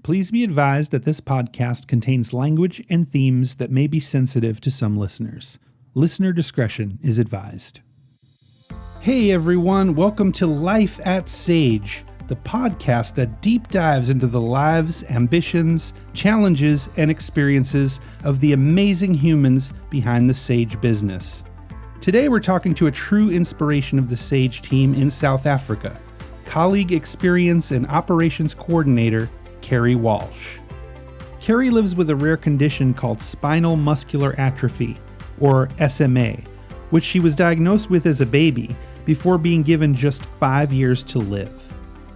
Please be advised that this podcast contains language and themes that may be sensitive to some listeners. Listener discretion is advised. Hey everyone, welcome to Life at Sage, the podcast that deep dives into the lives, ambitions, challenges, and experiences of the amazing humans behind the Sage business. Today we're talking to a true inspiration of the Sage team in South Africa, colleague experience and operations coordinator, Kerry Walsh. Kerry lives with a rare condition called Spinal Muscular Atrophy, or SMA, which she was diagnosed with as a baby before being given just 5 years to live.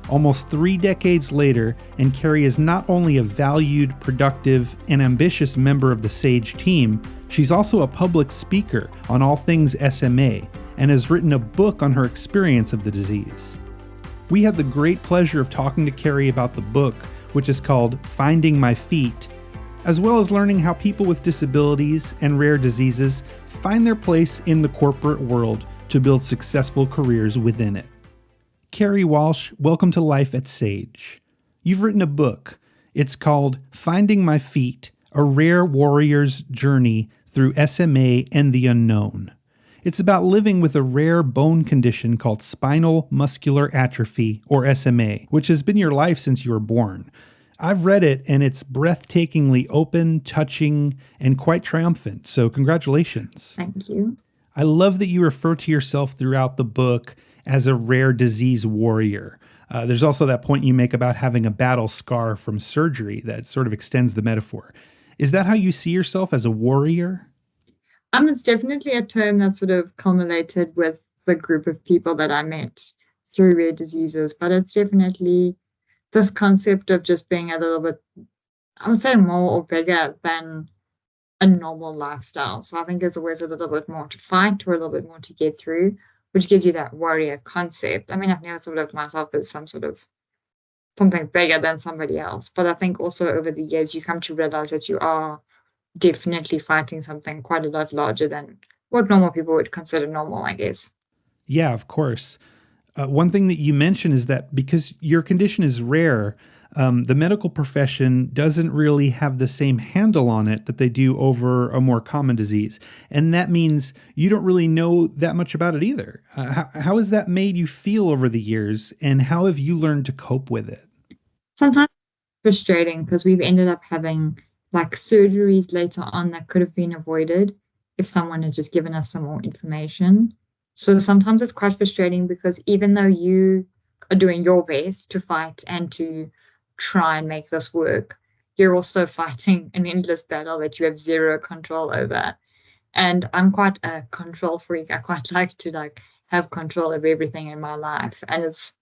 Almost 3 decades later, and Kerry is not only a valued, productive, and ambitious member of the Sage team, she's also a public speaker on all things SMA and has written a book on her experience of the disease. We had the great pleasure of talking to Kerry about the book, which is called Finding My Feet, as well as learning how people with disabilities and rare diseases find their place in the corporate world to build successful careers within it. Kerry Walsh, welcome to Life at Sage. You've written a book. It's called Finding My Feet, A Rare Warrior's Journey Through SMA and the Unknown. It's about living with a rare bone condition called Spinal Muscular Atrophy, or SMA, which has been your life since you were born. I've read it, and it's breathtakingly open, touching, and quite triumphant, so congratulations. Thank you. I love that you refer to yourself throughout the book as a rare disease warrior. There's also that point you make about having a battle scar from surgery that sort of extends the metaphor. Is that how you see yourself, as a warrior? It's definitely a term that sort of culminated with the group of people that I met through rare diseases, but it's definitely this concept of just being a little bit, I would say, more or bigger than a normal lifestyle. So I think there's always a little bit more to fight or a little bit more to get through, which gives you that warrior concept. I mean, I've never thought of myself as something bigger than somebody else, but I think also over the years you come to realize that you are definitely fighting something quite a lot larger than what normal people would consider normal, I guess. Yeah, of course. One thing that you mentioned is that because your condition is rare, the medical profession doesn't really have the same handle on it that they do over a more common disease. And that means you don't really know that much about it either. How has that made you feel over the years, and how have you learned to cope with it? Sometimes it's frustrating because we've ended up having surgeries later on that could have been avoided if someone had just given us some more information. So sometimes it's quite frustrating because even though you are doing your best to fight and to try and make this work, you're also fighting an endless battle that you have zero control over. And I'm quite a control freak. I quite like to have control over everything in my life. And it's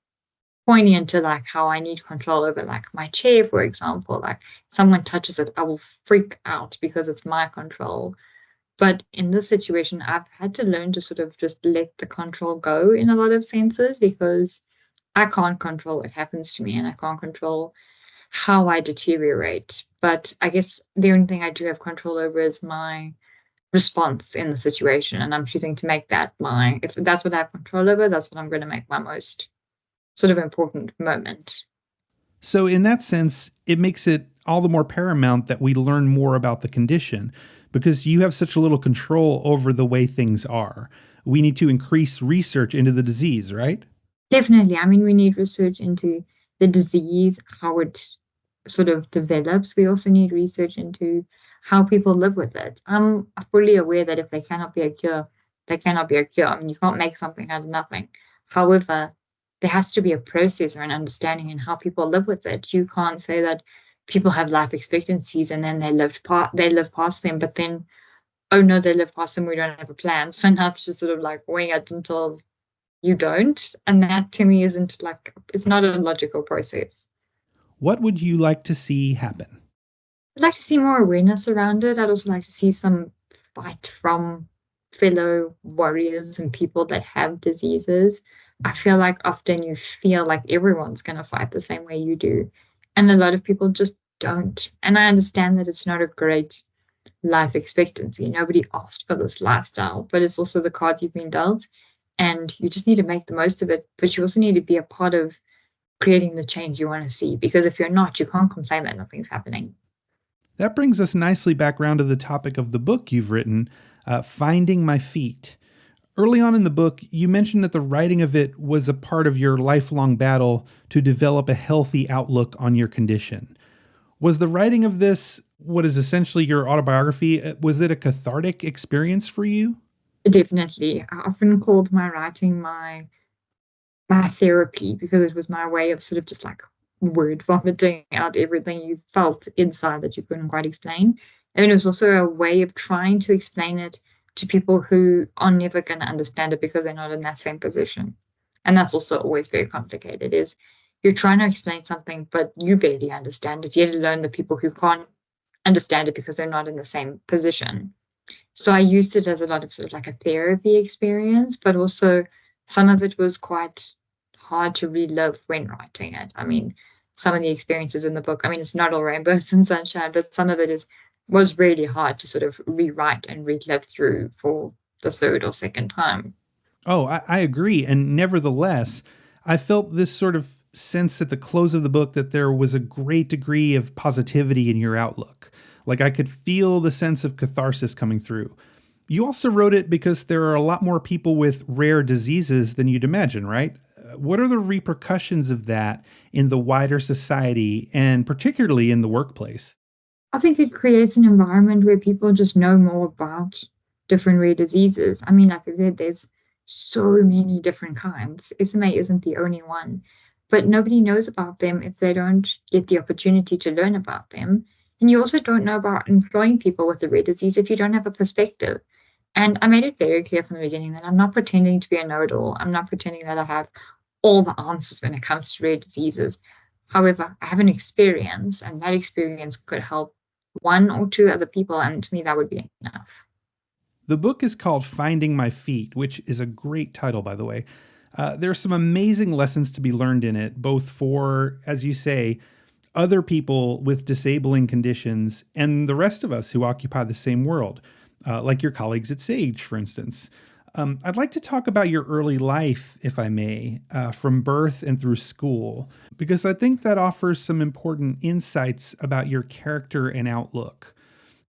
poignant to how I need control over my chair, for example. Someone touches it, I will freak out because it's my control. But in this situation, I've had to learn to sort of just let the control go in a lot of senses, because I can't control what happens to me and I can't control how I deteriorate. But I guess the only thing I do have control over is my response in the situation. And I'm choosing to make that if that's what I have control over, that's what I'm going to make my most sort of important moment. So in that sense, it makes it all the more paramount that we learn more about the condition, because you have such a little control over the way things are. We need to increase research into the disease, right? Definitely. I mean, we need research into the disease, how it sort of develops. We also need research into how people live with it. I'm fully aware that if there cannot be a cure, there cannot be a cure. I mean, you can't make something out of nothing. However, there has to be a process or an understanding in how people live with it. You can't say that people have life expectancies and then they live past them, but then, oh no, they live past them, we don't have a plan. So now it's just sort of wing it until you don't. And that to me isn't it's not a logical process. What would you like to see happen? I'd like to see more awareness around it. I'd also like to see some fight from fellow warriors and people that have diseases. I feel like often you feel like everyone's going to fight the same way you do. And a lot of people just don't. And I understand that it's not a great life expectancy. Nobody asked for this lifestyle, but it's also the card you've been dealt. And you just need to make the most of it. But you also need to be a part of creating the change you want to see. Because if you're not, you can't complain that nothing's happening. That brings us nicely back around to the topic of the book you've written, Finding My Feet. Early on in the book, you mentioned that the writing of it was a part of your lifelong battle to develop a healthy outlook on your condition. Was the writing of this, what is essentially your autobiography, was it a cathartic experience for you? Definitely. I often called my writing my therapy, because it was my way of sort of just like word vomiting out everything you felt inside that you couldn't quite explain. And it was also a way of trying to explain it to people who are never going to understand it because they're not in that same position. And that's also always very complicated, is you're trying to explain something, but you barely understand it, yet alone the people who can't understand it because they're not in the same position. So I used it as a lot of sort of like a therapy experience, but also some of it was quite hard to relive when writing it. I mean, some of the experiences in the book, I mean, it's not all rainbows and sunshine, but some of it was really hard to sort of rewrite and relive through for the third or second time. Oh, I agree. And nevertheless, I felt this sort of sense at the close of the book that there was a great degree of positivity in your outlook. Like I could feel the sense of catharsis coming through. You also wrote it because there are a lot more people with rare diseases than you'd imagine, right? What are the repercussions of that in the wider society and particularly in the workplace? I think it creates an environment where people just know more about different rare diseases. I mean, like I said, there's so many different kinds. SMA isn't the only one, but nobody knows about them if they don't get the opportunity to learn about them. And you also don't know about employing people with the rare disease if you don't have a perspective. And I made it very clear from the beginning that I'm not pretending to be a know-it-all. I'm not pretending that I have all the answers when it comes to rare diseases. However, I have an experience, and that experience could help one or two other people, and to me, that would be enough. The book is called Finding My Feet, which is a great title, by the way. There are some amazing lessons to be learned in it, both for, as you say, other people with disabling conditions and the rest of us who occupy the same world, like your colleagues at Sage, for instance. I'd like to talk about your early life, if I may, from birth and through school, because I think that offers some important insights about your character and outlook.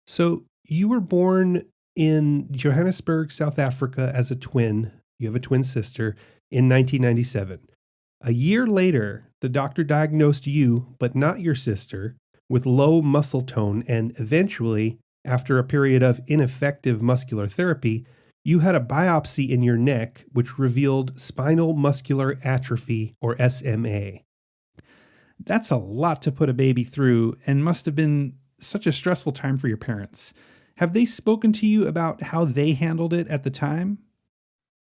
So you were born in Johannesburg, South Africa as a twin. You have a twin sister in 1997. A year later, the doctor diagnosed you, but not your sister, with low muscle tone, and eventually, after a period of ineffective muscular therapy, you had a biopsy in your neck which revealed spinal muscular atrophy, or SMA. That's a lot to put a baby through and must have been such a stressful time for your parents. Have they spoken to you about how they handled it at the time?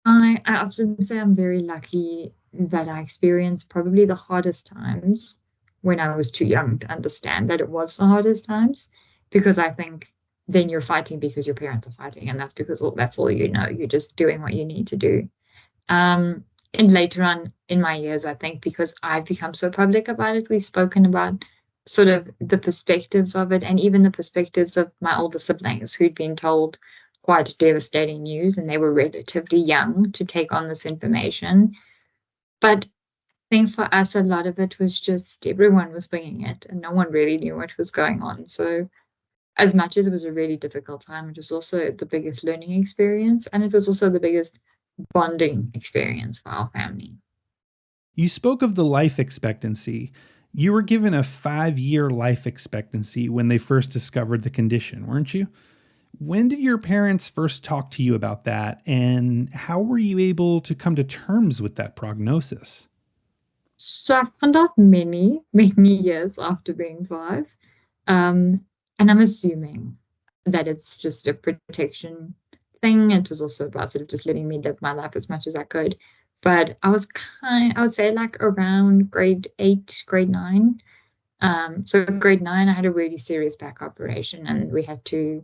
I often say I'm very lucky that I experienced probably the hardest times when I was too young to understand that it was the hardest times, because I think then you're fighting because your parents are fighting, and that's because that's all you know. You're just doing what you need to do. And later on in my years, I think because I've become so public about it, we've spoken about sort of the perspectives of it, and even the perspectives of my older siblings who'd been told quite devastating news, and they were relatively young to take on this information. But I think for us, a lot of it was just everyone was winging it, and no one really knew what was going on. So, as much as it was a really difficult time, it was also the biggest learning experience, and it was also the biggest bonding experience for our family. You spoke of the life expectancy. You were given a 5-year life expectancy when they first discovered the condition, weren't you? When did your parents first talk to you about that, and how were you able to come to terms with that prognosis? So I found out many, many years after being 5. And I'm assuming that it's just a protection thing. It was also about sort of just letting me live my life as much as I could. But I would say like around grade 8, grade 9. So grade 9, I had a really serious back operation, and we had to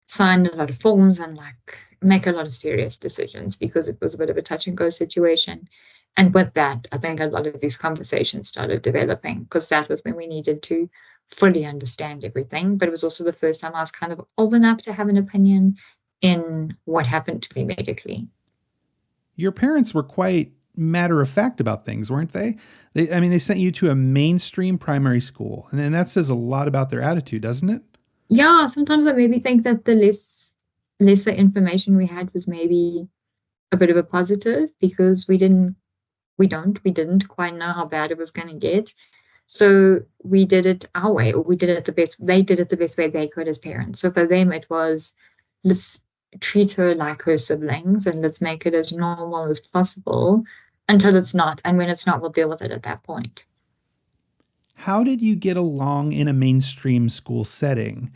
sign a lot of forms and like make a lot of serious decisions because it was a bit of a touch and go situation. And with that, I think a lot of these conversations started developing, because that was when we needed to fully understand everything. But it was also the first time I was kind of old enough to have an opinion in what happened to me medically. Your parents were quite matter of fact about things, weren't they? They sent you to a mainstream primary school, and then that says a lot about their attitude, doesn't it? Yeah, sometimes I maybe think that the lesser information we had was maybe a bit of a positive because we didn't quite know how bad it was going to get. So we did it our way, or we did it the best. They did it the best way they could as parents. So for them, it was, let's treat her like her siblings and let's make it as normal as possible until it's not. And when it's not, we'll deal with it at that point. How did you get along in a mainstream school setting?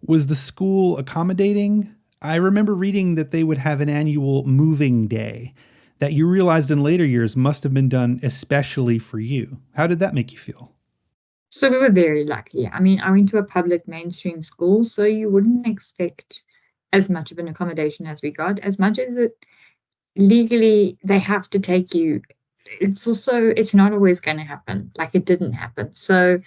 Was the school accommodating? I remember reading that they would have an annual moving day that you realized in later years must have been done especially for you. How did that make you feel? So we were very lucky. I mean, I went to a public mainstream school, so you wouldn't expect as much of an accommodation as we got, as much as it legally they have to take you. It's not always going to happen. Like it didn't happen. So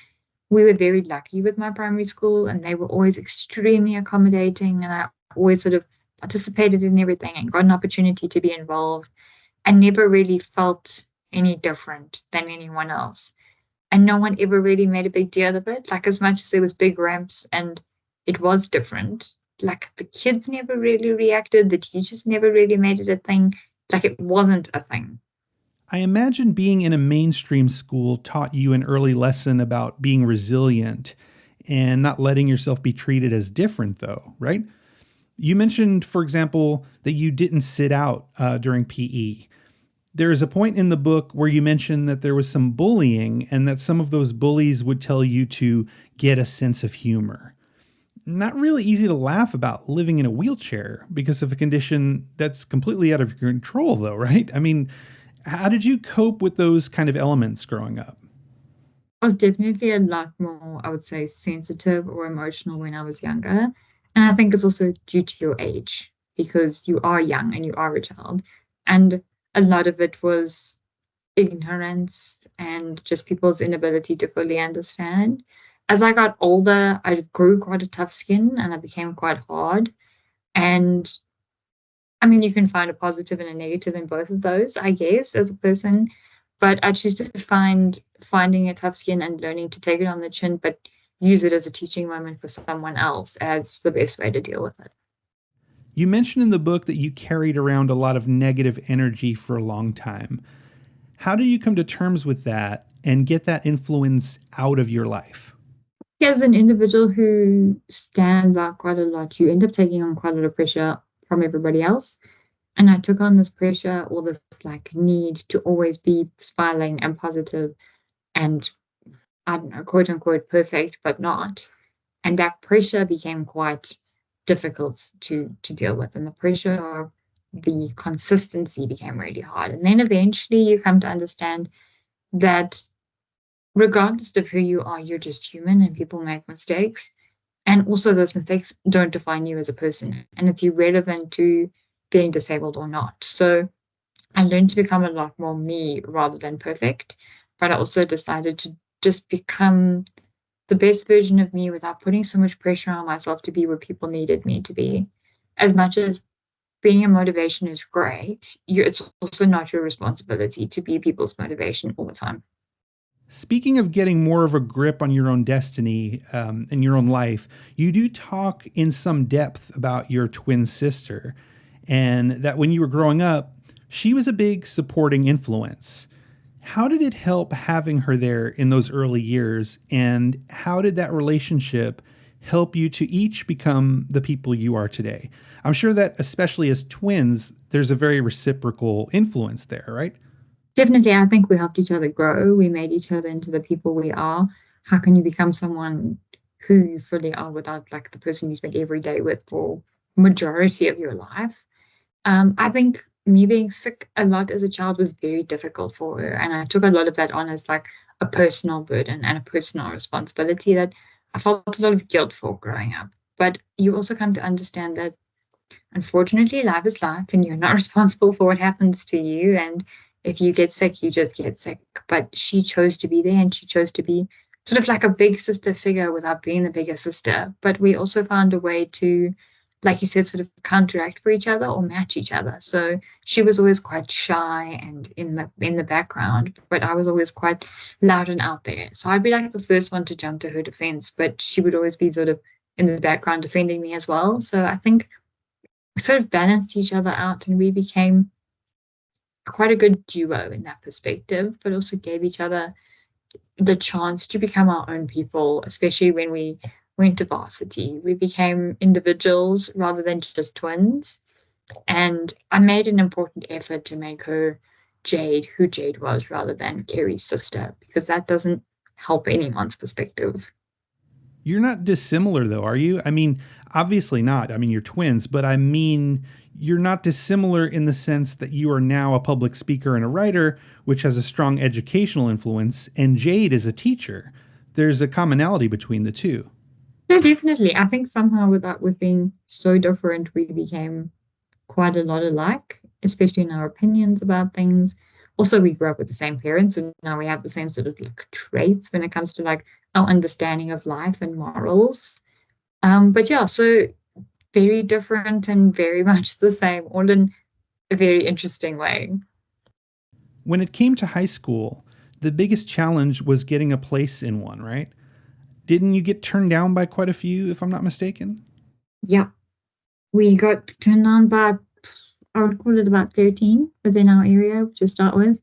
we were very lucky with my primary school, and they were always extremely accommodating, and I always sort of participated in everything and got an opportunity to be involved and never really felt any different than anyone else. And no one ever really made a big deal of it. Like as much as there was big ramps and it was different, like the kids never really reacted, the teachers never really made it a thing. Like it wasn't a thing. I imagine being in a mainstream school taught you an early lesson about being resilient and not letting yourself be treated as different, though, right? You mentioned, for example, that you didn't sit out during PE. There is a point in the book where you mentioned that there was some bullying and that some of those bullies would tell you to get a sense of humor. Not really easy to laugh about living in a wheelchair because of a condition that's completely out of your control, though, right? I mean, how did you cope with those kind of elements growing up? I was definitely a lot more, I would say, sensitive or emotional when I was younger. And I think it's also due to your age because you are young and you are a child. And a lot of it was ignorance and just people's inability to fully understand. As I got older, I grew quite a tough skin and I became quite hard. And I mean, you can find a positive and a negative in both of those, I guess, as a person. But I choose to find finding a tough skin and learning to take it on the chin, but use it as a teaching moment for someone else as the best way to deal with it. You mentioned in the book that you carried around a lot of negative energy for a long time. How do you come to terms with that and get that influence out of your life? As an individual who stands out quite a lot, you end up taking on quite a lot of pressure from everybody else. And I took on this pressure or this like need to always be smiling and positive and I don't know, quote unquote perfect, but not. And that pressure became quite difficult to deal with. And the pressure of the consistency became really hard. And then eventually you come to understand that regardless of who you are, you're just human and people make mistakes. And also those mistakes don't define you as a person. And it's irrelevant to being disabled or not. So I learned to become a lot more me rather than perfect. But I also decided to just become the best version of me without putting so much pressure on myself to be where people needed me to be. As much as being a motivation is great, it's also not your responsibility to be people's motivation all the time. Speaking of getting more of a grip on your own destiny and your own life, you do talk in some depth about your twin sister and that when you were growing up, she was a big supporting influence. How did it help having her there in those early years? And how did that relationship help you to each become the people you are today? I'm sure that especially as twins, there's a very reciprocal influence there, right? Definitely, I think we helped each other grow. We made each other into the people we are. How can you become someone who you fully are without like the person you spend every day with for majority of your life? I think me being sick a lot as a child was very difficult for her. And I took a lot of that on as like a personal burden and a personal responsibility that I felt a lot of guilt for growing up. But you also come to understand that unfortunately life is life and you're not responsible for what happens to you. And if you get sick, you just get sick. But she chose to be there and she chose to be sort of like a big sister figure without being the bigger sister. But we also found a way to like you said, sort of counteract for each other or match each other. So she was always quite shy and in the background, but I was always quite loud and out there. So I'd be like the first one to jump to her defense, but she would always be sort of in the background defending me as well. So I think we sort of balanced each other out, and we became quite a good duo in that perspective, but also gave each other the chance to become our own people, especially when we went to varsity. We became individuals rather than just twins. And I made an important effort to make her Jade who Jade was rather than Kerry's sister, because that doesn't help anyone's perspective. You're not dissimilar, though, are you? I mean, obviously not. I mean, you're twins, but I mean, you're not dissimilar in the sense that you are now a public speaker and a writer, which has a strong educational influence, and Jade is a teacher. There's a commonality between the two. No, definitely. I think somehow with being so different, we became quite a lot alike, especially in our opinions about things. Also, we grew up with the same parents, and now we have the same sort of like traits when it comes to like our understanding of life and morals. But yeah, so very different and very much the same, all in a very interesting way. When it came to high school, the biggest challenge was getting a place in one, right? Didn't you get turned down by quite a few, if I'm not mistaken? Yeah, we got turned on by, I would call it about 13 within our area to start with.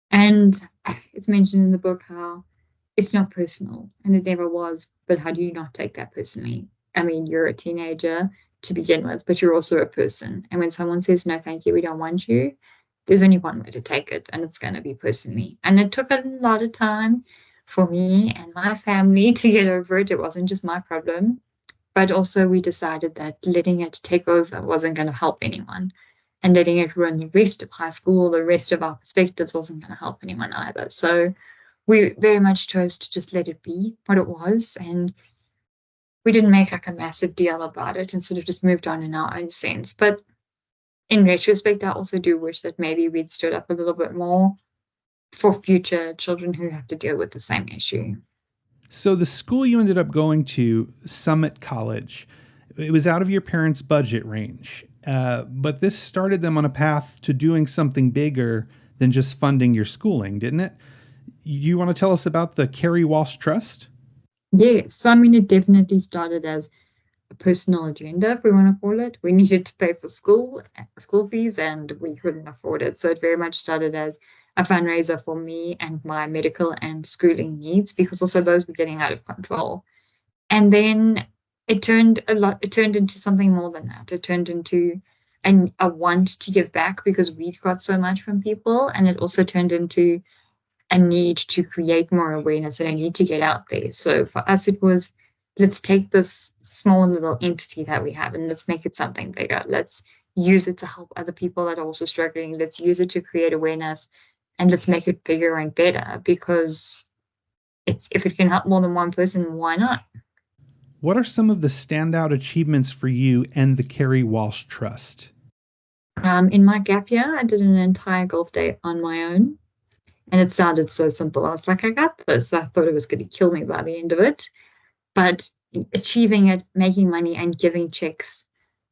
And it's mentioned in the book how it's not personal, and it never was, but how do you not take that personally? I mean, you're a teenager to begin with, but you're also a person. And when someone says, no, thank you, we don't want you, there's only one way to take it, and it's going to be personally. And it took a lot of time for me and my family to get over it. It wasn't just my problem. But also we decided that letting it take over wasn't going to help anyone. And letting it ruin the rest of high school, the rest of our perspectives wasn't going to help anyone either. So we very much chose to just let it be what it was. And we didn't make like a massive deal about it and sort of just moved on in our own sense. But in retrospect, I also do wish that maybe we'd stood up a little bit more for future children who have to deal with the same issue. So the school you ended up going to, Summit College, it was out of your parents' budget range. But this started them on a path to doing something bigger than just funding your schooling, didn't it? You want to tell us about the Kerry Walsh Trust? Yeah, so I mean, it definitely started as a personal agenda, if we want to call it. We needed to pay for school fees, and we couldn't afford it. So it very much started as a fundraiser for me and my medical and schooling needs, because also those were getting out of control. And then it turned into something more than that. It turned into a want to give back because we got so much from people, and it also turned into a need to create more awareness and a need to get out there. So for us, it was, let's take this small little entity that we have and let's make it something bigger. Let's use it to help other people that are also struggling. Let's use it to create awareness, and let's make it bigger and better, because if it can help more than one person, why not? What are some of the standout achievements for you and the Kerry Walsh Trust? In my gap year, I did an entire golf day on my own, and it sounded so simple. I was like, I got this. I thought it was going to kill me by the end of it. But achieving it, making money, and giving checks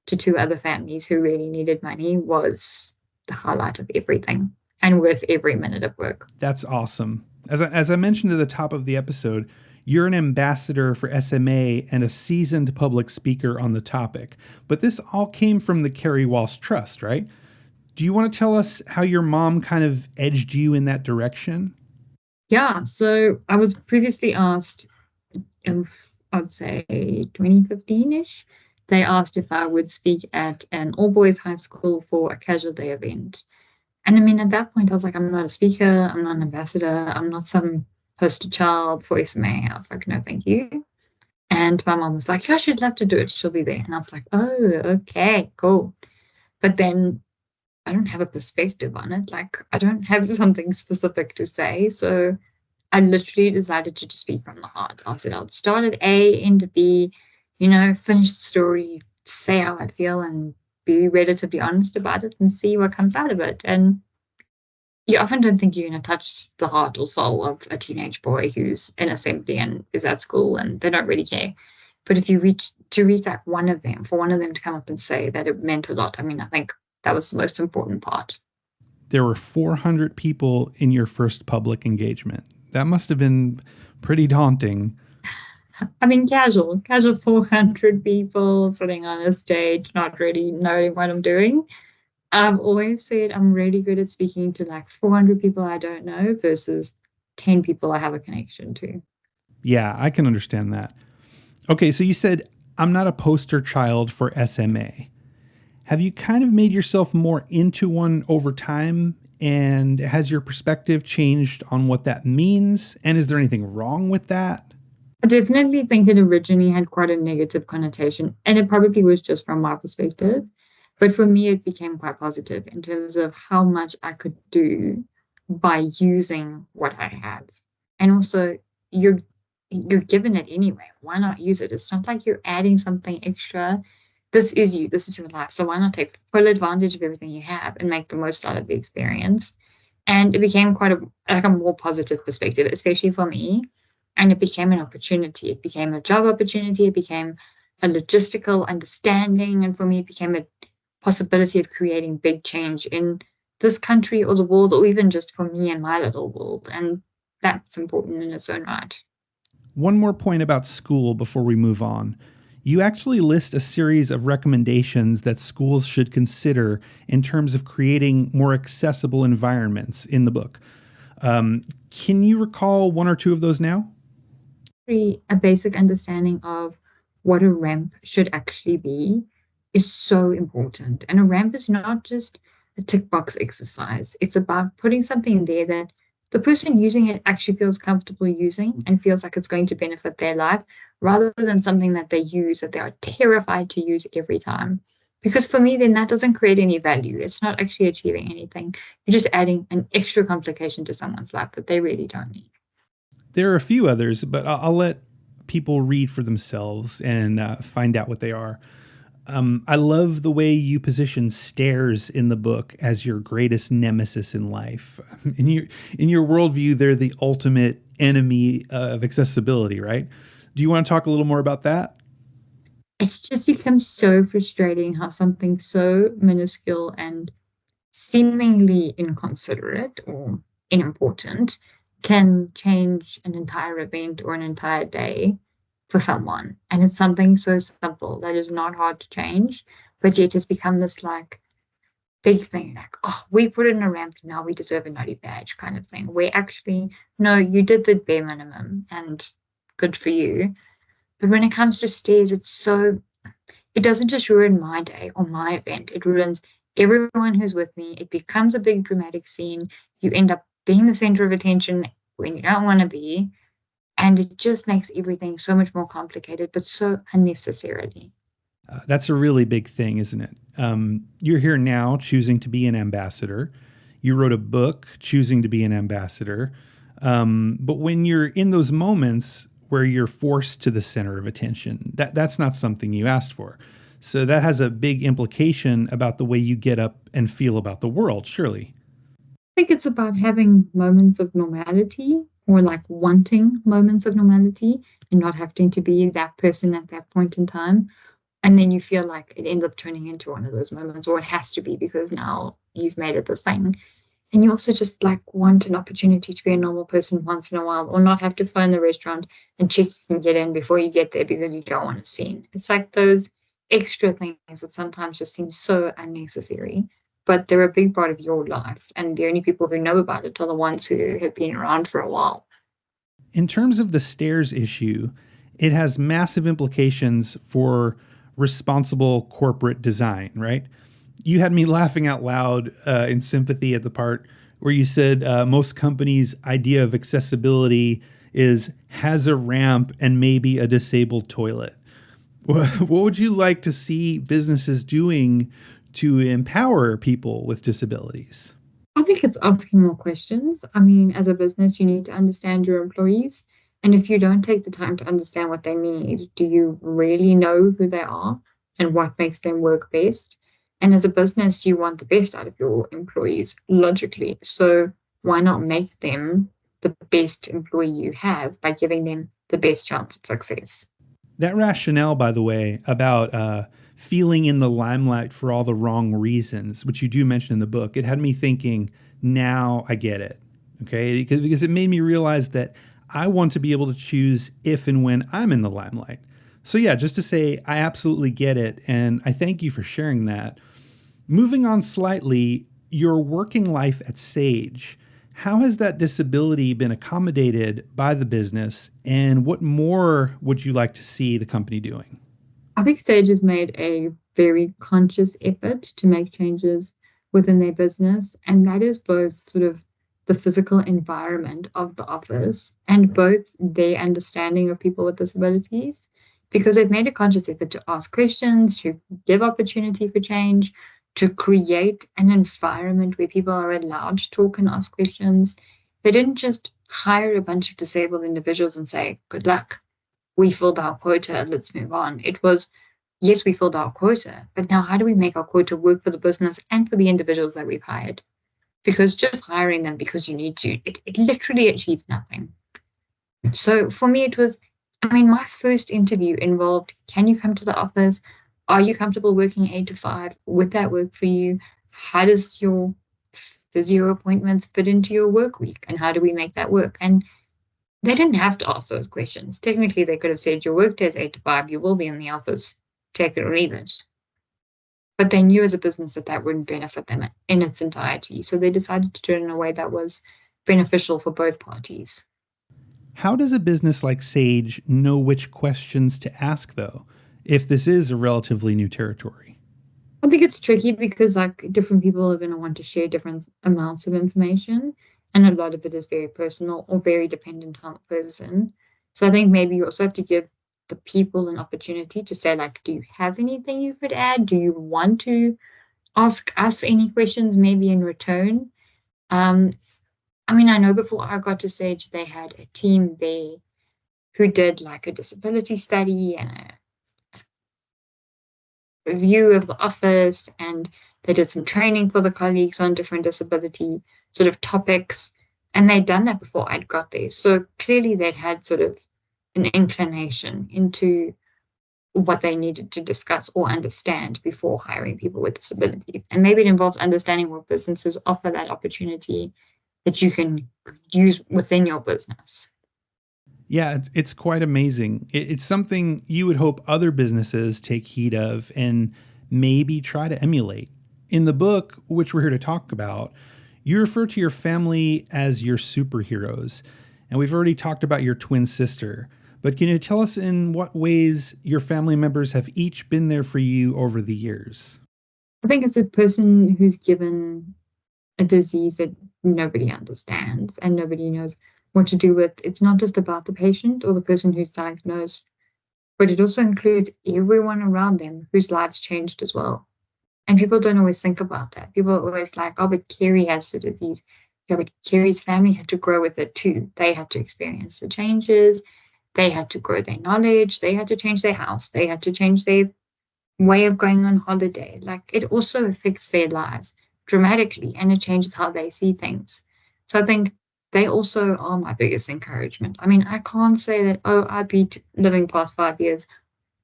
to 2 other families who really needed money was the highlight of everything, and worth every minute of work. That's awesome. As I mentioned at the top of the episode, you're an ambassador for SMA and a seasoned public speaker on the topic. But this all came from the Kerry Walsh Trust, right? Do you want to tell us how your mom kind of edged you in that direction? Yeah, so I was previously asked, I'd say 2015-ish, they asked if I would speak at an all-boys high school for a casual day event. And I mean, at that point, I was like, I'm not a speaker, I'm not an ambassador, I'm not some poster child for SMA. I was like, no, thank you. And my mom was like, yeah, she'd love to do it, she'll be there. And I was like, oh, okay, cool. But then I don't have a perspective on it. Like, I don't have something specific to say. So I literally decided to just speak from the heart. I said, I'll start at A, end at B, finish the story, say how I feel, and be relatively honest about it and see what comes out of it. And you often don't think you're going to touch the heart or soul of a teenage boy who's in assembly and is at school and they don't really care. But if you reach like one of them, for one of them to come up and say that it meant a lot, I mean, I think that was the most important part. There were 400 people in your first public engagement. That must have been pretty daunting. I mean, casual 400 people sitting on a stage, not really knowing what I'm doing. I've always said I'm really good at speaking to like 400 people I don't know versus 10 people I have a connection to. Yeah, I can understand that. Okay, so you said, I'm not a poster child for SMA. Have you kind of made yourself more into one over time? And has your perspective changed on what that means? And is there anything wrong with that? I definitely think it originally had quite a negative connotation, and it probably was just from my perspective. But for me, it became quite positive in terms of how much I could do by using what I have. And also, you're given it anyway. Why not use it? It's not like you're adding something extra. This is you. This is your life. So why not take full advantage of everything you have and make the most out of the experience? And it became quite a more positive perspective, especially for me. And it became an opportunity. It became a job opportunity. It became a logistical understanding. And for me, it became a possibility of creating big change in this country or the world, or even just for me and my little world. And that's important in its own right. One more point about school before we move on. You actually list a series of recommendations that schools should consider in terms of creating more accessible environments in the book. Can you recall one or two of those now? A basic understanding of what a ramp should actually be is so important. And a ramp is not just a tick box exercise. It's about putting something there that the person using it actually feels comfortable using and feels like it's going to benefit their life, rather than something that they use that they are terrified to use every time. Because for me, then that doesn't create any value. It's not actually achieving anything. You're just adding an extra complication to someone's life that they really don't need. There are a few others, but I'll let people read for themselves and find out what they are. I love the way you position stairs in the book as your greatest nemesis in life. In your worldview, they're the ultimate enemy of accessibility, right? Do you want to talk a little more about that? It's just become so frustrating how something so minuscule and seemingly inconsiderate or unimportant can change an entire event or an entire day for someone. And it's something so simple that is not hard to change, but yet it's become this like big thing, like, oh, we put in a ramp, now we deserve a naughty badge kind of thing. Where actually, no, you did the bare minimum and good for you. But when it comes to stairs, it doesn't just ruin my day or my event, it ruins everyone who's with me. It becomes a big dramatic scene. You end up being the center of attention when you don't want to be. And it just makes everything so much more complicated, but so unnecessarily. That's a really big thing, isn't it? You're here now choosing to be an ambassador. You wrote a book choosing to be an ambassador. But when you're in those moments where you're forced to the center of attention, that's not something you asked for. So that has a big implication about the way you get up and feel about the world, surely. I think it's about having moments of normality, or like wanting moments of normality and not having to be that person at that point in time. And then you feel like it ends up turning into one of those moments, or it has to be because now you've made it this thing. And you also just like want an opportunity to be a normal person once in a while, or not have to phone the restaurant and check you can get in before you get there because you don't want a scene. It's like those extra things that sometimes just seem so unnecessary, but they're a big part of your life. And the only people who know about it are the ones who have been around for a while. In terms of the stairs issue, it has massive implications for responsible corporate design, right? You had me laughing out loud in sympathy at the part where you said most companies' idea of accessibility has a ramp and maybe a disabled toilet. What would you like to see businesses doing to empower people with disabilities? I think it's asking more questions. I mean, as a business, you need to understand your employees. And if you don't take the time to understand what they need, do you really know who they are and what makes them work best? And as a business, you want the best out of your employees, logically. So why not make them the best employee you have by giving them the best chance at success? That rationale, by the way, about feeling in the limelight for all the wrong reasons, which you do mention in the book, it had me thinking, now I get it. Okay. Because it made me realize that I want to be able to choose if and when I'm in the limelight. So, yeah, just to say, I absolutely get it. And I thank you for sharing that. Moving on slightly, your working life at Sage. How has that disability been accommodated by the business, and what more would you like to see the company doing? I think Sage has made a very conscious effort to make changes within their business, and that is both sort of the physical environment of the office and both their understanding of people with disabilities, because they've made a conscious effort to ask questions, to give opportunity for change, to create an environment where people are allowed to talk and ask questions. They didn't just hire a bunch of disabled individuals and say, good luck, we filled our quota, let's move on. It was, yes, we filled our quota, but now how do we make our quota work for the business and for the individuals that we've hired? Because just hiring them because you need to, it literally achieves nothing. So for me, it was, I mean, my first interview involved, can you come to the office? Are you comfortable working 8 to 5? Would that work for you? How does your physio appointments fit into your work week? And how do we make that work? And they didn't have to ask those questions. Technically, they could have said, your work day is 8 to 5, you will be in the office, take it or leave it. But they knew as a business that that wouldn't benefit them in its entirety. So they decided to do it in a way that was beneficial for both parties. How does a business like Sage know which questions to ask, though, if this is a relatively new territory? I think it's tricky because like different people are going to want to share different amounts of information, and a lot of it is very personal or very dependent on the person. So I think maybe you also have to give the people an opportunity to say, like, do you have anything you could add? Do you want to ask us any questions maybe in return? I mean, I know before I got to Sage, they had a team there who did like a disability study and a review of the office, and they did some training for the colleagues on different disability sort of topics. And they'd done that before I'd got there. So clearly they'd had sort of an inclination into what they needed to discuss or understand before hiring people with disabilities. And maybe it involves understanding what businesses offer that opportunity that you can use within your business. Yeah, it's quite amazing. It's something you would hope other businesses take heed of and maybe try to emulate. In the book, which we're here to talk about, you refer to your family as your superheroes. And we've already talked about your twin sister. But can you tell us in what ways your family members have each been there for you over the years? I think as a person who's given a disease that nobody understands and nobody knows what to do with, it's not just about the patient or the person who's diagnosed, but it also includes everyone around them whose lives changed as well. And people don't always think about that. People are always like, oh, but Kerry has the disease. Yeah, but Kerry's family had to grow with it too. They had to experience the changes. They had to grow their knowledge. They had to change their house. They had to change their way of going on holiday. Like, it also affects their lives dramatically, and it changes how they see things. So I think they also are my biggest encouragement. I mean, I can't say that, oh, I beat living past 5 years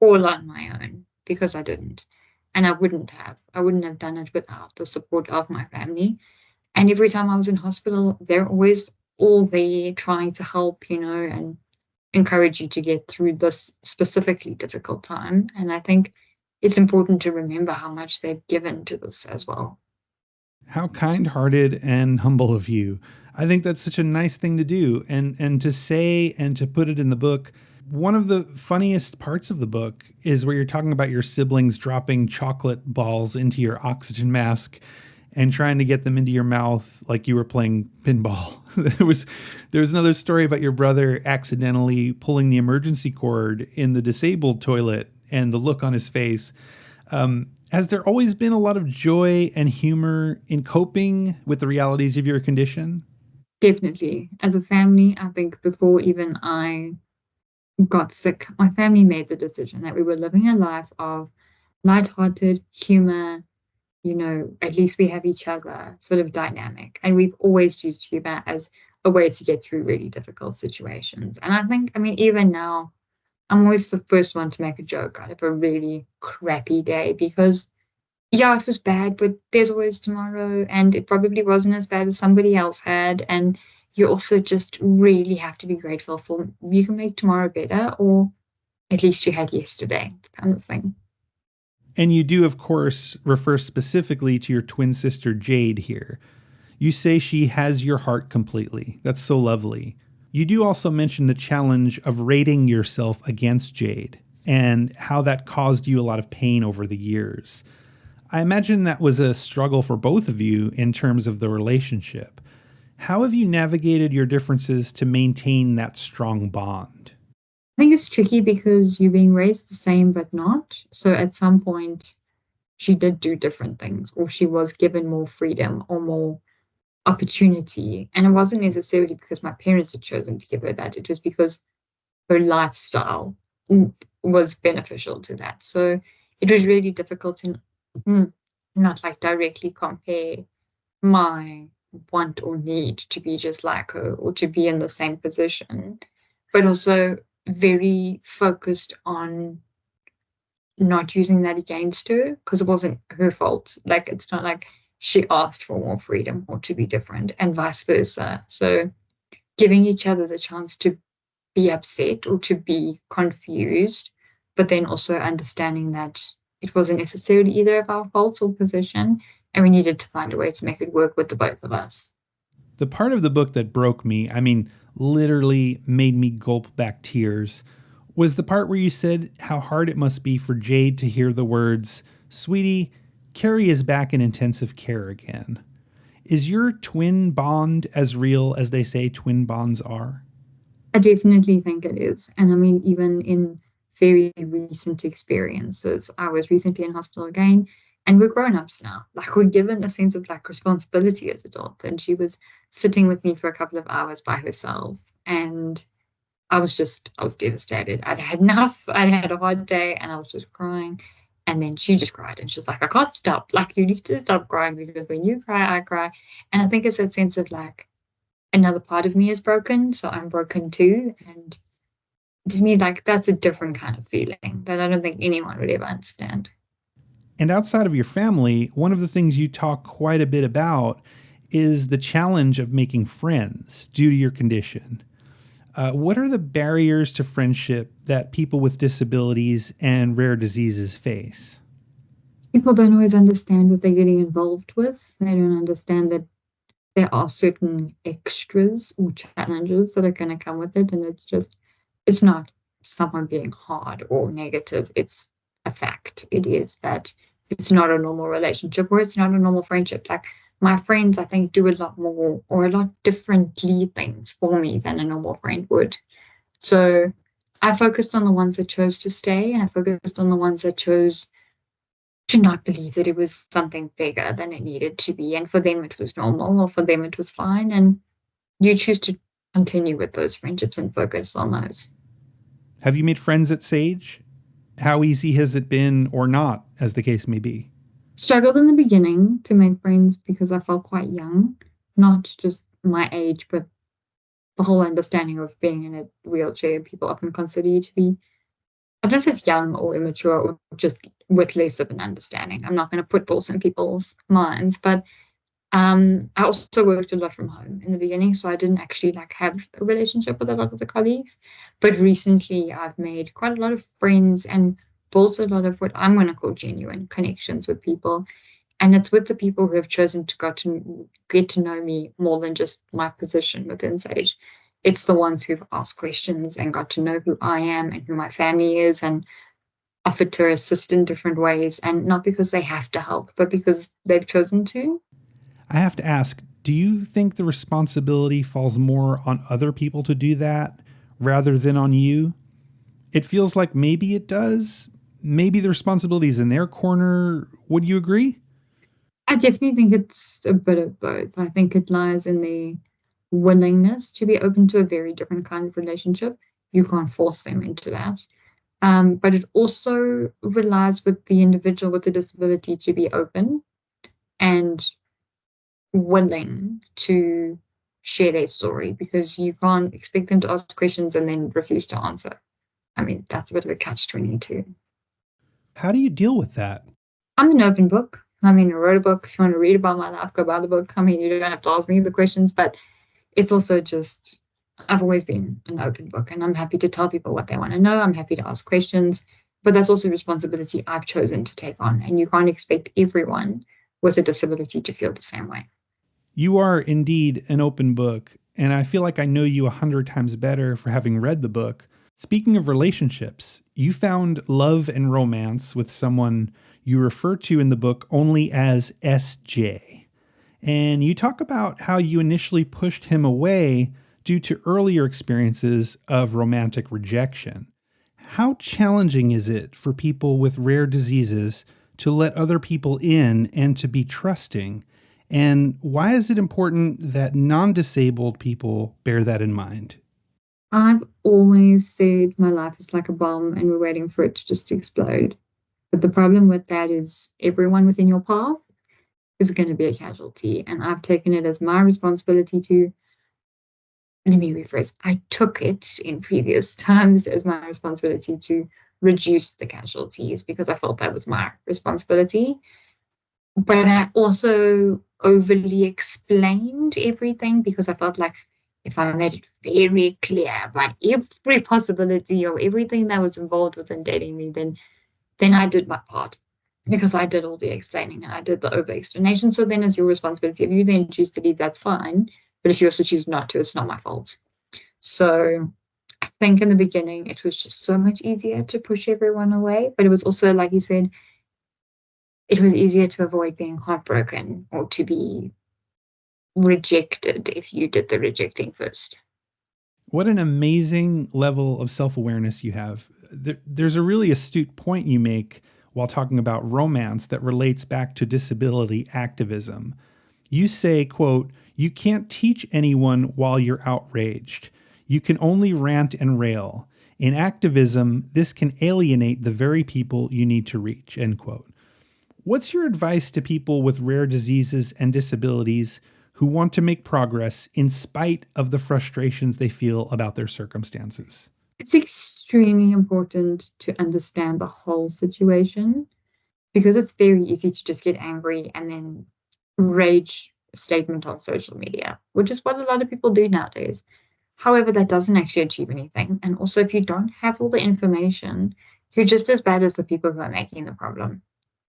all on my own, because I didn't. And I wouldn't have. I wouldn't have done it without the support of my family. And every time I was in hospital, they're always all there trying to help, and encourage you to get through this specifically difficult time. And I think it's important to remember how much they've given to this as well. How kind-hearted and humble of you. I think that's such a nice thing to do and to say and to put it in the book. One of the funniest parts of the book is where you're talking about your siblings dropping chocolate balls into your oxygen mask and trying to get them into your mouth like you were playing pinball. There was another story about your brother accidentally pulling the emergency cord in the disabled toilet and the look on his face. Has there always been a lot of joy and humor in coping with the realities of your condition? Definitely. As a family, I think before even I got sick, my family made the decision that we were living a life of lighthearted humor, at least we have each other sort of dynamic. And we've always used humor as a way to get through really difficult situations. And I think, I mean, even now, I'm always the first one to make a joke out of a really crappy day because, yeah, it was bad, but there's always tomorrow, and it probably wasn't as bad as somebody else had. And you also just really have to be grateful for you can make tomorrow better, or at least you had yesterday, kind of thing. And you do, of course, refer specifically to your twin sister Jade here. You say she has your heart completely. That's so lovely. You do also mention the challenge of rating yourself against Jade and how that caused you a lot of pain over the years. I imagine that was a struggle for both of you in terms of the relationship. How have you navigated your differences to maintain that strong bond? I think it's tricky because you're being raised the same but not. So at some point, she did do different things, or she was given more freedom or more opportunity. And it wasn't necessarily because my parents had chosen to give her that, it was because her lifestyle was beneficial to that. So it was really difficult to not like directly compare my want or need to be just like her or to be in the same position, but also very focused on not using that against her because it wasn't her fault. Like, it's not like she asked for more freedom or to be different, and vice versa. So, giving each other the chance to be upset or to be confused, but then also understanding that it wasn't necessarily either of our faults or position, and we needed to find a way to make it work with the both of us. The part of the book that broke me, I mean, literally made me gulp back tears, was the part where you said how hard it must be for Jade to hear the words, "Sweetie, Kerry is back in intensive care again." Is your twin bond as real as they say twin bonds are? I definitely think it is. And I mean, even in very recent experiences, I was recently in hospital again, and we're grown ups now. Like, we're given a sense of like responsibility as adults. And she was sitting with me for a couple of hours by herself. And I was devastated. I'd had enough. I'd had a hard day and I was just crying. And then she just cried and she was like, I can't stop. Like, you need to stop crying because when you cry, I cry. And I think it's that sense of like, another part of me is broken, so I'm broken too. And to me, like, that's a different kind of feeling that I don't think anyone would ever understand. And outside of your family, one of the things you talk quite a bit about is the challenge of making friends due to your condition. What are the barriers to friendship that people with disabilities and rare diseases face? People don't always understand what they're getting involved with. They don't understand that there are certain extras or challenges that are going to come with it. And it's not someone being hard or negative. It's a fact. It is that it's not a normal relationship or it's not a normal friendship. Like, my friends, I think, do a lot more or a lot differently things for me than a normal friend would. So I focused on the ones that chose to stay, and I focused on the ones that chose to not believe that it was something bigger than it needed to be. And for them, it was normal, or for them, it was fine. And you choose to continue with those friendships and focus on those. Have you made friends at Sage? How easy has it been, or not, as the case may be? Struggled in the beginning to make friends because I felt quite young, not just my age, but the whole understanding of being in a wheelchair. People often consider you to be, I don't know if it's young or immature or just with less of an understanding. I'm not going to put thoughts in people's minds, but I also worked a lot from home in the beginning, so I didn't actually like have a relationship with a lot of the colleagues. But recently, I've made quite a lot of friends and built a lot of what I'm going to call genuine connections with people. And it's with the people who have chosen to get to know me more than just my position within Sage. It's the ones who've asked questions and got to know who I am and who my family is and offered to assist in different ways. And not because they have to help, but because they've chosen to. I have to ask, do you think the responsibility falls more on other people to do that rather than on you? It feels like maybe it does. Maybe the responsibility is in their corner. Would you agree? I definitely think it's a bit of both. I think it lies in the willingness to be open to a very different kind of relationship. You can't force them into that. But it also relies with the individual with the disability to be open and willing to share their story, because you can't expect them to ask questions and then refuse to answer. I mean, that's a bit of a catch-22. How do you deal with that? I'm an open book. I mean, I wrote a book. If you want to read about my life, go buy the book. I mean, you don't have to ask me the questions, but it's also just, I've always been an open book, and I'm happy to tell people what they want to know. I'm happy to ask questions, but that's also a responsibility I've chosen to take on, and you can't expect everyone with a disability to feel the same way. You are indeed an open book, and I feel like I know you 100 times better for having read the book. Speaking of relationships, you found love and romance with someone you refer to in the book only as SJ. And you talk about how you initially pushed him away due to earlier experiences of romantic rejection. How challenging is it for people with rare diseases to let other people in and to be trusting? And why is it important that non-disabled people bear that in mind? I've always said my life is like a bomb and we're waiting for it to just explode. But the problem with that is everyone within your path is going to be a casualty. And I've taken it as my responsibility to, let me rephrase, I took it in previous times as my responsibility to reduce the casualties because I felt that was my responsibility. But I also overly explained everything because I felt like if I made it very clear about every possibility or everything that was involved within dating me, then I did my part because I did all the explaining and I did the over explanation. So then it's your responsibility. If you then choose to leave, that's fine. But if you also choose not to, it's not my fault. So I think in the beginning, it was just so much easier to push everyone away. But it was also, like you said, it was easier to avoid being heartbroken or to be rejected if you did the rejecting first. What an amazing level of self-awareness you have. There's a really astute point you make while talking about romance that relates back to disability activism. You say, quote, "You can't teach anyone while you're outraged. You can only rant and rail. In activism, this can alienate the very people you need to reach," end quote. What's your advice to people with rare diseases and disabilities who want to make progress in spite of the frustrations they feel about their circumstances? It's extremely important to understand the whole situation because it's very easy to just get angry and then rage statement on social media, which is what a lot of people do nowadays. However, that doesn't actually achieve anything. And also, if you don't have all the information, you're just as bad as the people who are making the problem.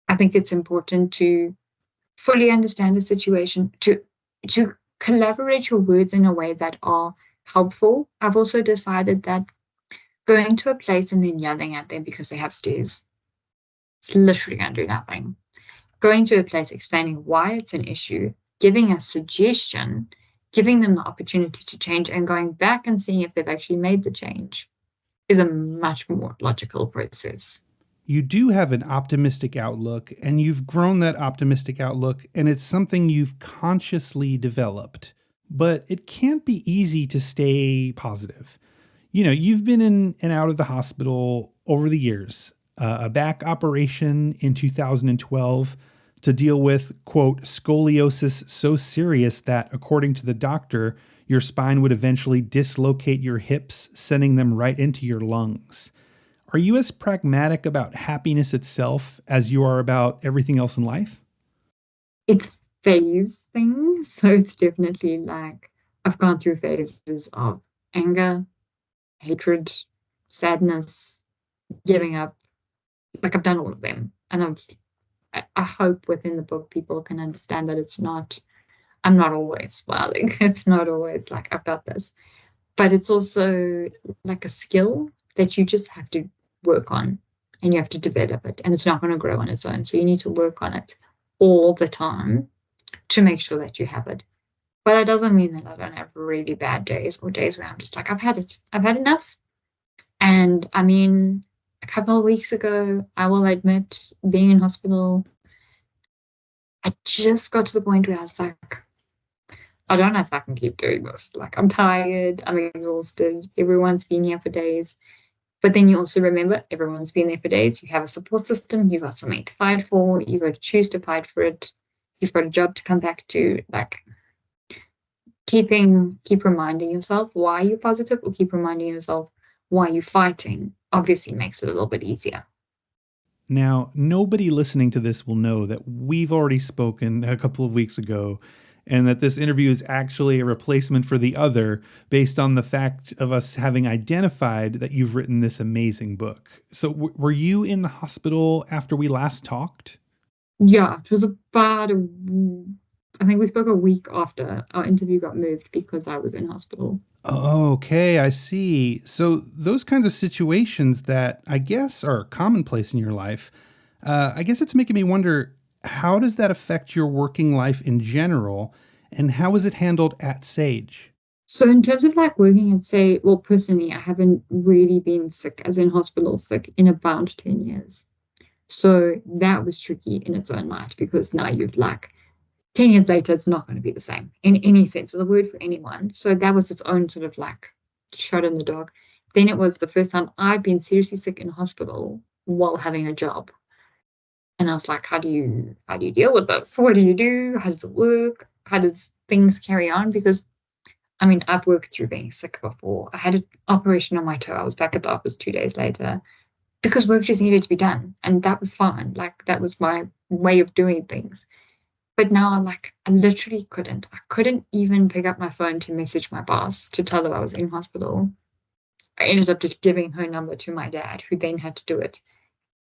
I think it's important to fully understand the situation, to collaborate your words in a way that are helpful. I've also decided that going to a place and then yelling at them because they have stairs, it's literally going to do nothing. Going to a place, explaining why it's an issue, giving a suggestion, giving them the opportunity to change, and going back and seeing if they've actually made the change is a much more logical process. You do have an optimistic outlook, and you've grown that optimistic outlook, and it's something you've consciously developed. But it can't be easy to stay positive. You know, you've been in and out of the hospital over the years. A back operation in 2012 to deal with, quote, scoliosis so serious that, according to the doctor, your spine would eventually dislocate your hips, sending them right into your lungs. Are you as pragmatic about happiness itself as you are about everything else in life? It's phase things. So it's definitely like I've gone through phases of anger, hatred, sadness, giving up. Like I've done all of them. And I hope within the book people can understand that I'm not always smiling. It's not always like I've got this. But it's also like a skill that you just have to work on and you have to develop it. And it's not going to grow on its own. So you need to work on it all the time to make sure that you have it. But that doesn't mean that I don't have really bad days or days where I'm just like, I've had it. I've had enough. And I mean, a couple of weeks ago, I will admit, being in hospital, I just got to the point where I was like, I don't know if I can keep doing this. Like, I'm tired, I'm exhausted, everyone's been here for days. But then you also remember everyone's been there for days. You have a support system, you've got something to fight for, you've got to choose to fight for it, you've got a job to come back to. Like, keep reminding yourself why you're positive, or keep reminding yourself why you're fighting obviously makes it a little bit easier. Now, nobody listening to this will know that we've already spoken a couple of weeks ago and that this interview is actually a replacement for the other based on the fact of us having identified that you've written this amazing book. So were you in the hospital after we last talked? Yeah, it was about I think we spoke a week after our interview got moved because I was in hospital. Okay, I see. So those kinds of situations that I guess are commonplace in your life, I guess it's making me wonder, how does that affect your working life in general, and how is it handled at Sage? So in terms of like working and say, well, personally, I haven't really been sick, as in hospital sick, in about 10 years. So that was tricky in its own right because now you've like 10 years later, it's not going to be the same in any sense of the word for anyone. So that was its own sort of like shot in the dark. Then it was the first time I'd been seriously sick in hospital while having a job. And I was like, how do you deal with this? What do you do? How does it work? How does things carry on? Because I mean, I've worked through being sick before. I had an operation on my toe. I was back at the office 2 days later because work just needed to be done. And that was fine. Like that was my way of doing things. But now, like, I literally couldn't. I couldn't even pick up my phone to message my boss to tell her I was in hospital. I ended up just giving her number to my dad, who then had to do it.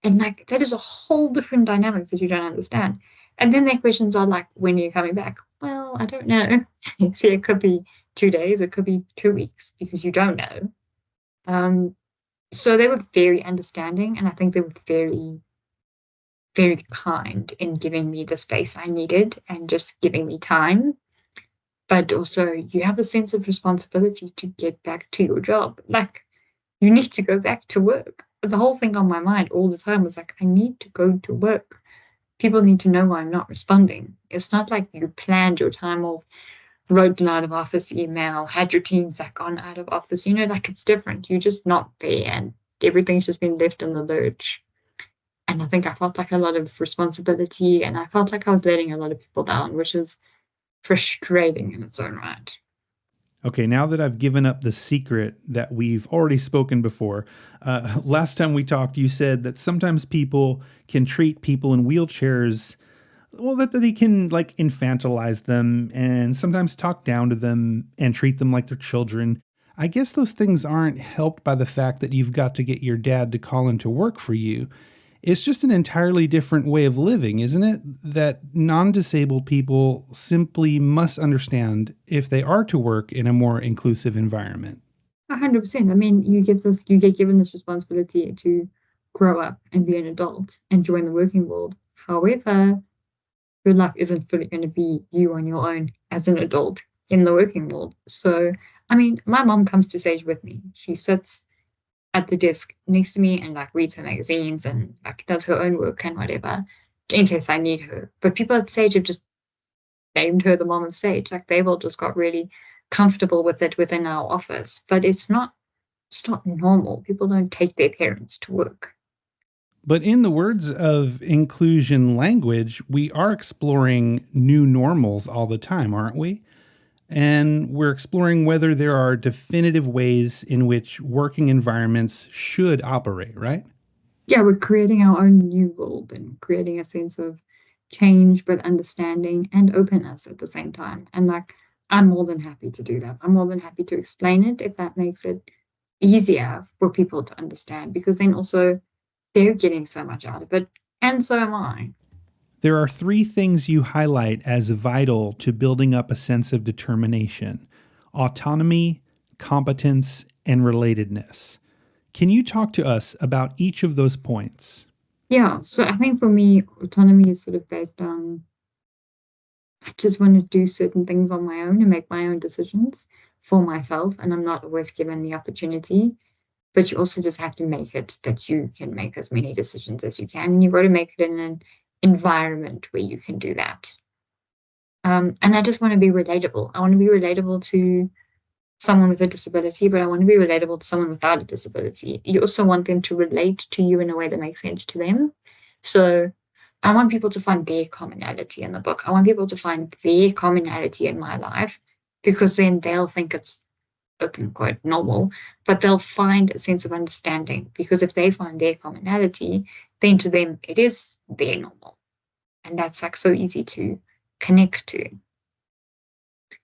And, like, that is a whole different dynamic that you don't understand. And then their questions are like, when are you coming back? Well, I don't know. See, it could be 2 days, it could be 2 weeks, because you don't know. So they were very understanding, and I think they were very very kind in giving me the space I needed and just giving me time. But also, you have the sense of responsibility to get back to your job. Like, you need to go back to work. The whole thing on my mind all the time was like, I need to go to work. People need to know why I'm not responding. It's not like you planned your time off, wrote an out of office email, had your teams like on out of office. You know, like it's different. You're just not there and everything's just been left in the lurch. And I think I felt like a lot of responsibility and I felt like I was letting a lot of people down, which is frustrating in its own right. Okay, now that I've given up the secret that we've already spoken before, last time we talked, you said that sometimes people can treat people in wheelchairs, well, that they can like infantilize them and sometimes talk down to them and treat them like they're children. I guess those things aren't helped by the fact that you've got to get your dad to call into work for you. It's just an entirely different way of living, isn't it? That non-disabled people simply must understand if they are to work in a more inclusive environment. 100%. I mean, you get given this responsibility to grow up and be an adult and join the working world. However, your life isn't fully going to be you on your own as an adult in the working world. So, I mean, my mom comes to Sage with me. She sits at the desk next to me and like reads her magazines and like does her own work and whatever in case I need her. But people at Sage have just named her the mom of Sage. Like they've all just got really comfortable with it within our office. But it's not normal. People don't take their parents to work. But in the words of inclusion language, we are exploring new normals all the time, aren't we? And we're exploring whether there are definitive ways in which working environments should operate, right? Yeah, we're creating our own new world and creating a sense of change, but understanding and openness at the same time. And like, I'm more than happy to do that. I'm more than happy to explain it if that makes it easier for people to understand, because then also they're getting so much out of it. And so am I. There are three things you highlight as vital to building up a sense of determination: autonomy, competence, and relatedness. Can you talk to us about each of those points? Yeah. So I think for me, autonomy is sort of based on I just want to do certain things on my own and make my own decisions for myself. And I'm not always given the opportunity, but you also just have to make it that you can make as many decisions as you can. And you've got to make it in an environment where you can do that. And I just want to be relatable. I want to be relatable to someone with a disability, but I want to be relatable to someone without a disability. You also want them to relate to you in a way that makes sense to them. So I want people to find their commonality in the book. I want people to find their commonality in my life because then they'll think it's open quote, normal, but they'll find a sense of understanding, because if they find their commonality, then to them it is their normal. And that's like so easy to connect to.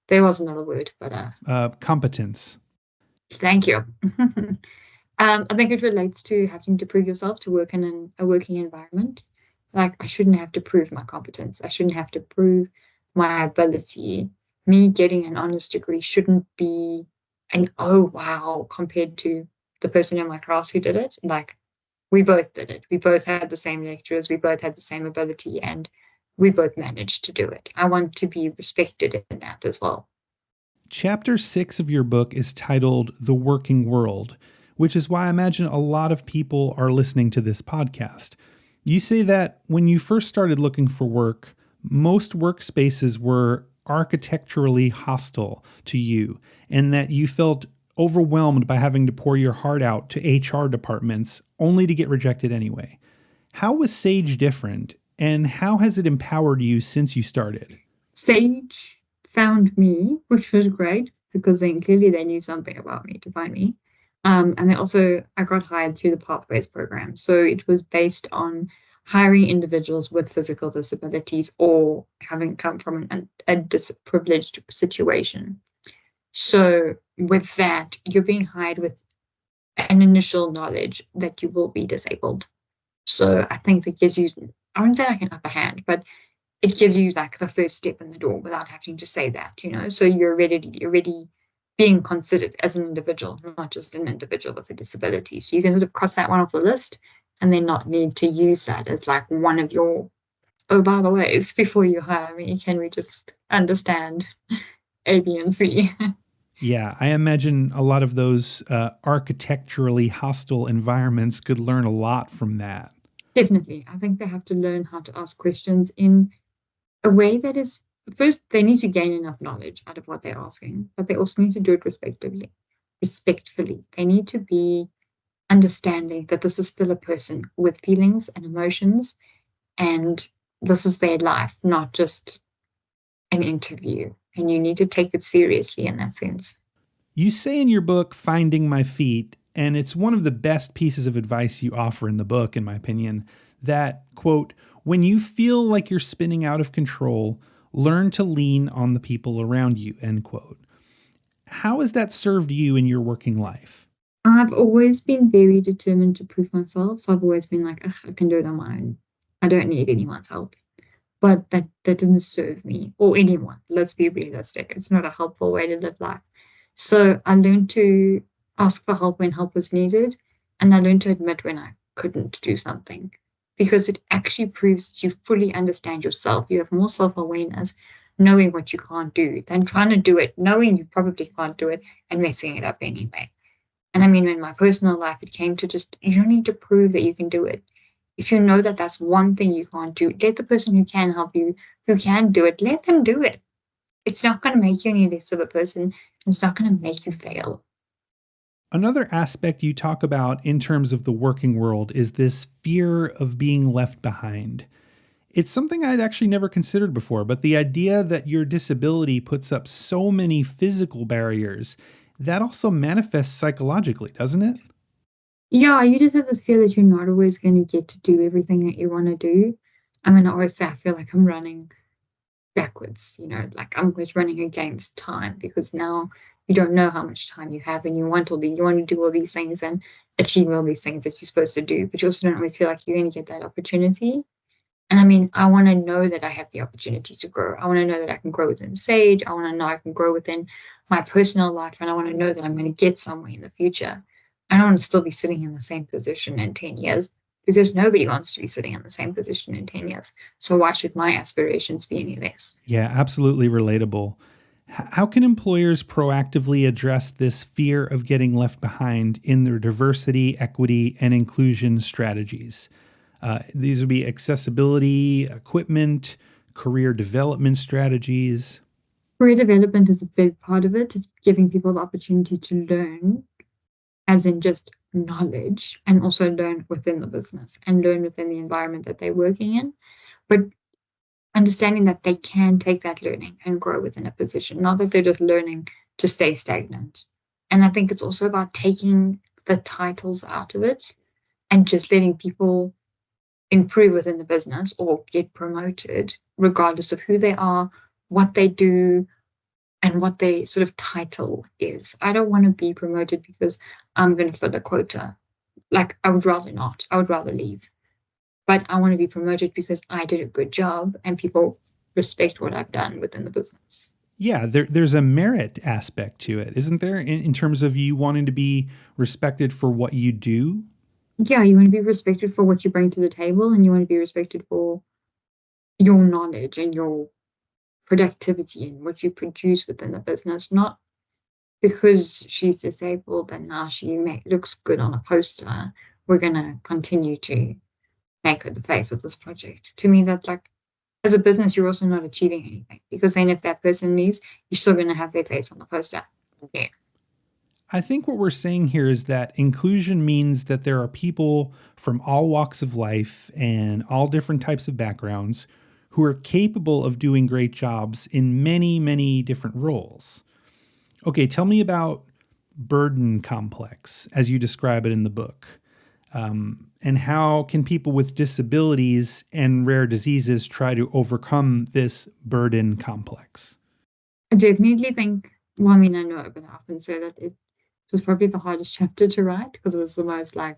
There was another word, but competence. Thank you. I think it relates to having to prove yourself to work in a working environment. Like, I shouldn't have to prove my competence. I shouldn't have to prove my ability. Me getting an honors degree shouldn't be an oh wow compared to the person in my class who did it. Like, we both did it. We both had the same lecturers. We both had the same ability, and we both managed to do it. I want to be respected in that as well. Chapter 6 of your book is titled The Working World, which is why I imagine a lot of people are listening to this podcast. You say that when you first started looking for work, most workspaces were architecturally hostile to you, and that you felt overwhelmed by having to pour your heart out to HR departments only to get rejected anyway. How was Sage different, and how has it empowered you since you started? Sage found me, which was great, because then clearly they knew something about me to find me. And then also I got hired through the Pathways program. So it was based on hiring individuals with physical disabilities or having come from a disadvantaged situation. So with that, you're being hired with an initial knowledge that you will be disabled. So I think that gives you, I wouldn't say like an upper hand, but it gives you like the first step in the door without having to say that, so you're already being considered as an individual, not just an individual with a disability. So you can sort of cross that one off the list and then not need to use that as like one of your, oh, by the ways, before you hire me, can we just understand A, B, and C? Yeah, I imagine a lot of those architecturally hostile environments could learn a lot from that. Definitely. I think they have to learn how to ask questions in a way that is, first, they need to gain enough knowledge out of what they're asking, but they also need to do it respectfully. They need to be understanding that this is still a person with feelings and emotions, and this is their life, not just an interview. And you need to take it seriously in that sense. You say in your book, Finding My Feet, and it's one of the best pieces of advice you offer in the book, in my opinion, that, quote, when you feel like you're spinning out of control, learn to lean on the people around you, end quote. How has that served you in your working life? I've always been very determined to prove myself. So I've always been like, I can do it on my own. I don't need anyone's help. But that doesn't serve me or anyone. Let's be realistic. It's not a helpful way to live life. So I learned to ask for help when help was needed. And I learned to admit when I couldn't do something, because it actually proves that you fully understand yourself. You have more self-awareness knowing what you can't do than trying to do it, knowing you probably can't do it and messing it up anyway. And I mean, in my personal life, it came to just, you don't need to prove that you can do it. If you know that that's one thing you can't do, let the person who can help you, who can do it, let them do it. It's not going to make you any less of a person. It's not going to make you fail. Another aspect you talk about in terms of the working world is this fear of being left behind. It's something I'd actually never considered before, but the idea that your disability puts up so many physical barriers, that also manifests psychologically, doesn't it? Yeah, you just have this fear that you're not always going to get to do everything that you want to do. I mean, I always say I feel like I'm running backwards, like I'm always running against time, because now you don't know how much time you have, and you want to do all these things and achieve all these things that you're supposed to do, but you also don't always feel like you're going to get that opportunity. And I mean, I want to know that I have the opportunity to grow. I want to know that I can grow within Sage. I want to know I can grow within my personal life, and I want to know that I'm going to get somewhere in the future. I don't want to still be sitting in the same position in 10 years, because nobody wants to be sitting in the same position in 10 years. So why should my aspirations be any less? Yeah, absolutely relatable. How can employers proactively address this fear of getting left behind in their diversity, equity, and inclusion strategies? These would be accessibility, equipment, career development strategies. Career development is a big part of it. It's giving people the opportunity to learn, as in just knowledge, and also learn within the business and learn within the environment that they're working in. But understanding that they can take that learning and grow within a position, not that they're just learning to stay stagnant. And I think it's also about taking the titles out of it and just letting people improve within the business or get promoted, regardless of who they are, what they do, and what their sort of title is. I don't want to be promoted because I'm going to fill a quota. Like, I would rather not. I would rather leave. But I want to be promoted because I did a good job and people respect what I've done within the business. Yeah, there's a merit aspect to it, isn't there? In terms of you wanting to be respected for what you do. Yeah, you want to be respected for what you bring to the table, and you want to be respected for your knowledge and your productivity and what you produce within the business, not because she's disabled and now she looks good on a poster, we're going to continue to make her the face of this project. To me, that's like, as a business, you're also not achieving anything, because then if that person leaves, you're still going to have their face on the poster. Yeah. I think what we're saying here is that inclusion means that there are people from all walks of life and all different types of backgrounds who are capable of doing great jobs in many, many different roles. Okay, tell me about burden complex as you describe it in the book. And how can people with disabilities and rare diseases try to overcome this burden complex? I definitely think, well, I mean, I know, but I often say that it was probably the hardest chapter to write because it was the most like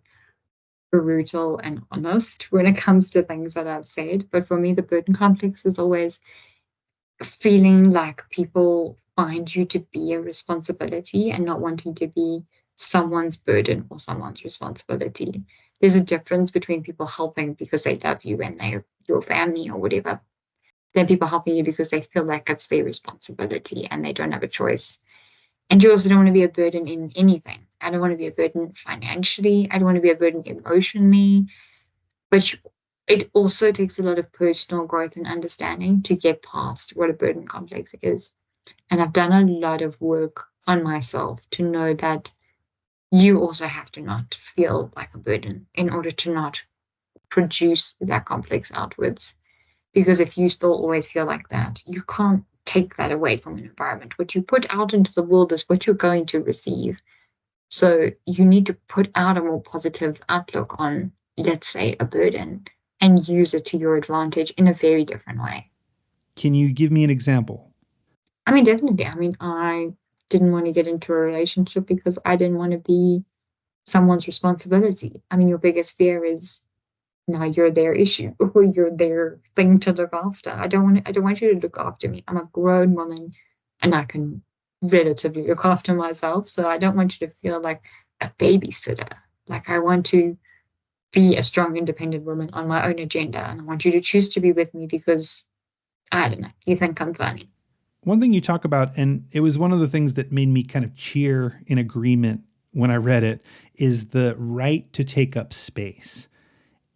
brutal and honest when it comes to things that I've said. But for me, the burden complex is always feeling like people find you to be a responsibility and not wanting to be someone's burden or someone's responsibility. There's a difference between people helping because they love you and they're your family or whatever, than people helping you because they feel like it's their responsibility and they don't have a choice. And you also don't want to be a burden in anything. I don't want to be a burden financially. I don't want to be a burden emotionally. But it also takes a lot of personal growth and understanding to get past what a burden complex is. And I've done a lot of work on myself to know that you also have to not feel like a burden in order to not produce that complex outwards. Because if you still always feel like that, you can't take that away from an environment. What you put out into the world is what you're going to receive. So you need to put out a more positive outlook on, let's say, a burden and use it to your advantage in a very different way. Can you give me an example? I mean, definitely. I mean, I didn't want to get into a relationship because I didn't want to be someone's responsibility. I mean, your biggest fear is now you're their issue or you're their thing to look after. I don't want you to look after me. I'm a grown woman and I can relatively look after myself. So I don't want you to feel like a babysitter. Like, I want to be a strong, independent woman on my own agenda. And I want you to choose to be with me because, I don't know, you think I'm funny. One thing you talk about, and it was one of the things that made me kind of cheer in agreement when I read it, is the right to take up space.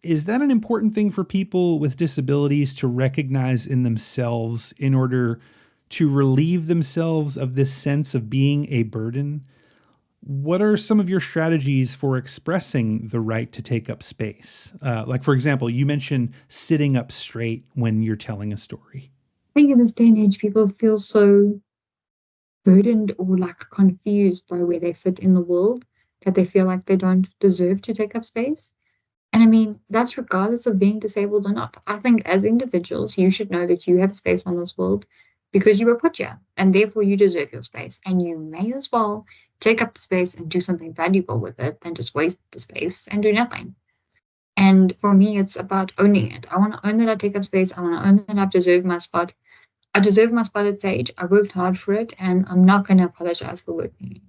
Is that an important thing for people with disabilities to recognize in themselves in order to relieve themselves of this sense of being a burden? What are some of your strategies for expressing the right to take up space? Like, for example, you mentioned sitting up straight when you're telling a story. I think in this day and age, people feel so burdened or like confused by where they fit in the world that they feel like they don't deserve to take up space. And I mean, that's regardless of being disabled or not. I think as individuals, you should know that you have space on this world because you were put here and therefore you deserve your space. And you may as well take up the space and do something valuable with it than just waste the space and do nothing. And for me, it's about owning it. I want to own that I take up space. I want to own that I've deserved my spot. I deserve my spot at Sage. I worked hard for it and I'm not going to apologize for working.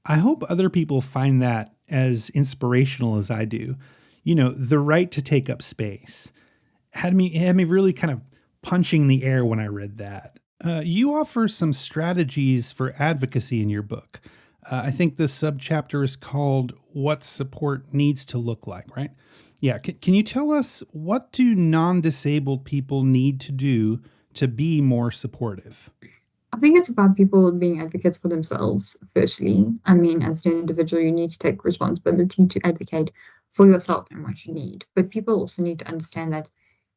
I hope other people find that as inspirational as I do. You know, the right to take up space had me really kind of punching the air when I read that. You offer some strategies for advocacy in your book. I think the subchapter is called "What Support Needs to Look Like," right? Yeah. Can you tell us, what do non-disabled people need to do to be more supportive? I think it's about people being advocates for themselves, firstly. I mean, as an individual, you need to take responsibility to advocate for yourself and what you need. But people also need to understand that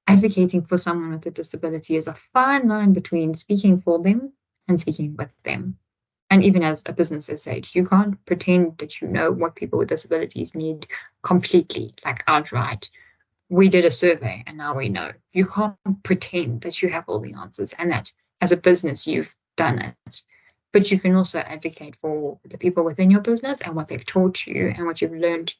advocating for someone with a disability is a fine line between speaking for them and speaking with them. And even as a business SH, you can't pretend that you know what people with disabilities need completely, like outright. We did a survey and now we know. You can't pretend that you have all the answers and that as a business you've done it. But you can also advocate for the people within your business and what they've taught you and what you've learned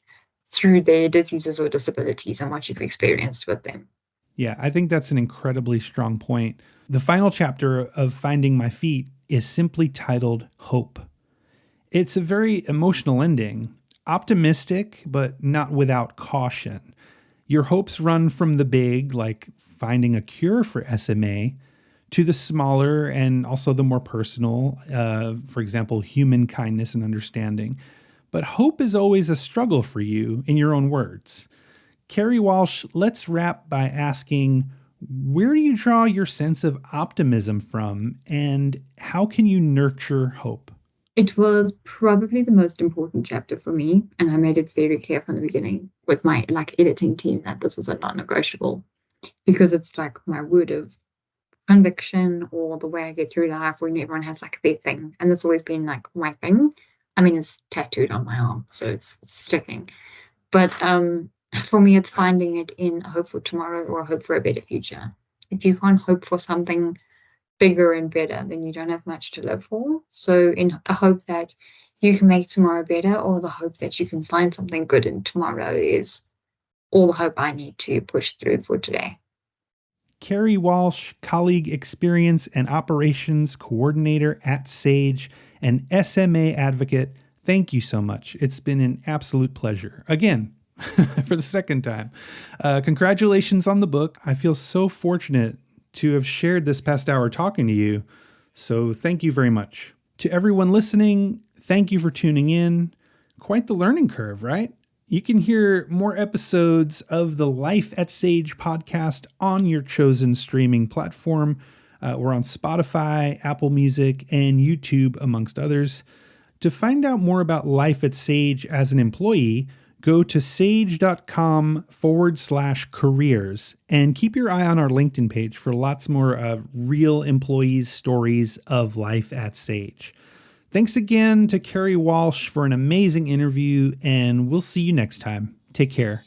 through their diseases or disabilities and what you've experienced with them. Yeah, I think that's an incredibly strong point. The final chapter of Finding My Feet is simply titled Hope. It's a very emotional ending, optimistic, but not without caution. Your hopes run from the big, like finding a cure for SMA, to the smaller and also the more personal, for example, human kindness and understanding. But hope is always a struggle for you, in your own words. Kerry Walsh, let's wrap by asking, where do you draw your sense of optimism from, and how can you nurture hope? It was probably the most important chapter for me, and I made it very clear from the beginning with my editing team that this was a non-negotiable, because it's like my word of conviction or the way I get through life when everyone has like their thing. And it's always been like my thing. I mean, it's tattooed on my arm, so it's sticking. But for me, it's finding it in a hope for tomorrow or a hope for a better future. If you can't hope for something bigger and better, then you don't have much to live for. So in a hope that you can make tomorrow better, or the hope that you can find something good in tomorrow, is all the hope I need to push through for today. Kerry Walsh, Colleague Experience and Operations Coordinator at Sage and SMA advocate, thank you so much. It's been an absolute pleasure. Again, for the second time. Congratulations on the book. I feel so fortunate to have shared this past hour talking to you. So thank you very much. To everyone listening, thank you for tuning in. Quite the learning curve, right? You can hear more episodes of the Life at Sage podcast on your chosen streaming platform. We're on Spotify, Apple Music, and YouTube, amongst others. To find out more about Life at Sage as an employee, go to sage.com/careers and keep your eye on our LinkedIn page for lots more real employees' stories of life at Sage. Thanks again to Kerry Walsh for an amazing interview, and we'll see you next time. Take care.